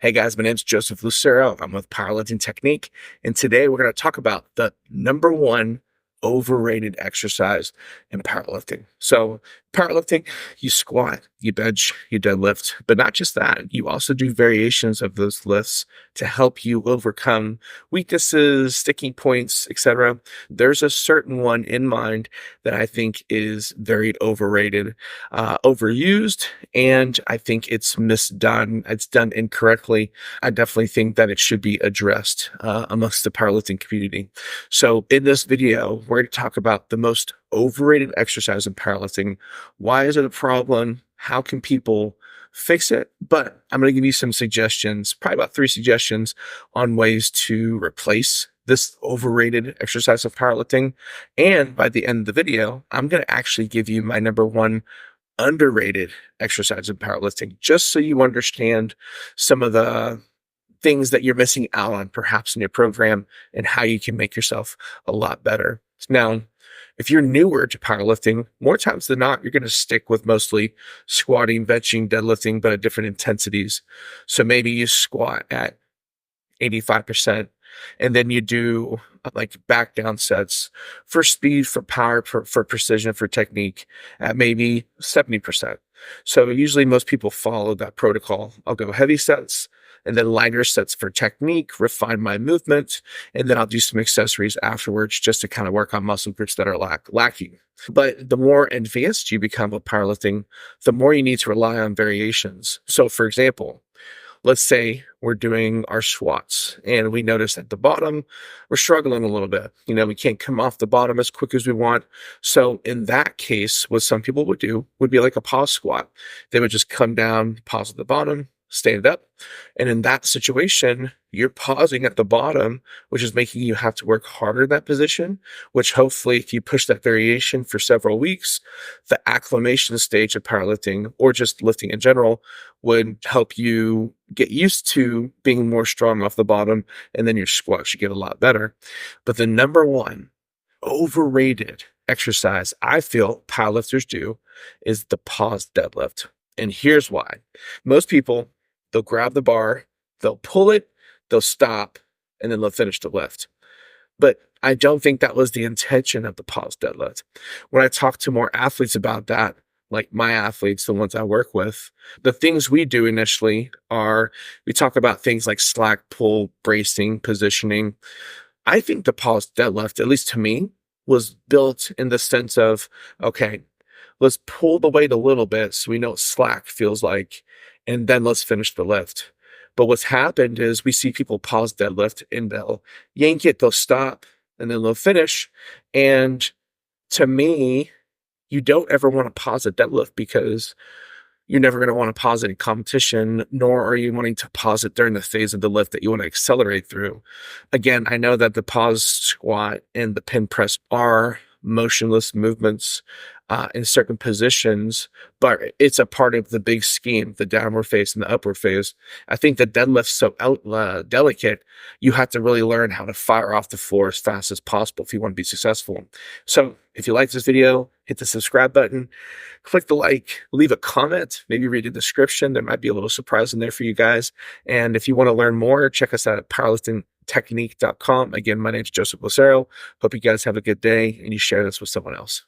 Hey guys, my name's Joseph Lucero. I'm with Powerlifting Technique, and today we're going to talk about the number one overrated exercise in powerlifting. So, powerlifting, you squat, you bench, you deadlift, but not just that, you also do variations of those lifts to help you overcome weaknesses, sticking points, etc. There's a certain one in mind that I think is very overrated, overused, and I think it's misdone. It's done incorrectly. I definitely think that it should be addressed amongst the powerlifting community. So in this video, we're going to talk about the most overrated exercise in powerlifting. Why is it a problem? How can people fix it? But I'm going to give you some suggestions, probably about 3 suggestions on ways to replace this overrated exercise of powerlifting. And by the end of the video, I'm going to actually give you my number one underrated exercise in powerlifting, just so you understand some of the things that you're missing out on perhaps in your program and how you can make yourself a lot better. Now, if you're newer to powerlifting, more times than not, you're going to stick with mostly squatting, benching, deadlifting, but at different intensities. So maybe you squat at 85%, and then you do like back down sets for speed, for power, for precision, for technique at maybe 70%. So usually most people follow that protocol. I'll go heavy sets and then lighter sets for technique, refine my movement, and then I'll do some accessories afterwards just to kind of work on muscle groups that are lacking. But the more advanced you become with powerlifting, the more you need to rely on variations. So for example, let's say we're doing our squats and we notice at the bottom, we're struggling a little bit. We can't come off the bottom as quick as we want. So in that case, what some people would do would be like a pause squat. They would just come down, pause at the bottom, stand up. And in that situation, you're pausing at the bottom, which is making you have to work harder in that position, which hopefully if you push that variation for several weeks, the acclimation stage of powerlifting or just lifting in general would help you get used to being more strong off the bottom, and then your squat should get a lot better. But the number one overrated exercise I feel powerlifters do is the pause deadlift. And here's why. Most people, they'll grab the bar, they'll pull it, they'll stop, and then they'll finish the lift. But I don't think that was the intention of the pause deadlift. When I talk to more athletes about that, like my athletes, the ones I work with, the things we do initially are, we talk about things like slack pull, bracing, positioning. I think the pause deadlift, at least to me, was built in the sense of, okay, let's pull the weight a little bit so we know what slack feels like, and then let's finish the lift. But what's happened is we see people pause deadlift and they'll yank it, they'll stop, and then they'll finish. And to me, you don't ever want to pause a deadlift because you're never going to want to pause it in competition, nor are you wanting to pause it during the phase of the lift that you want to accelerate through. Again, I know that the pause squat and the pin press are motionless movements in certain positions, but it's a part of the big scheme, the downward phase and the upward phase. I think the deadlift's so delicate, you have to really learn how to fire off the floor as fast as possible if you want to be successful. So if you like this video, hit the subscribe button, click the like, leave a comment, maybe read the description. There might be a little surprise in there for you guys. And if you want to learn more, check us out at powerliftingtechnique.com. Again, my name is Joseph Lucero. Hope you guys have a good day and you share this with someone else.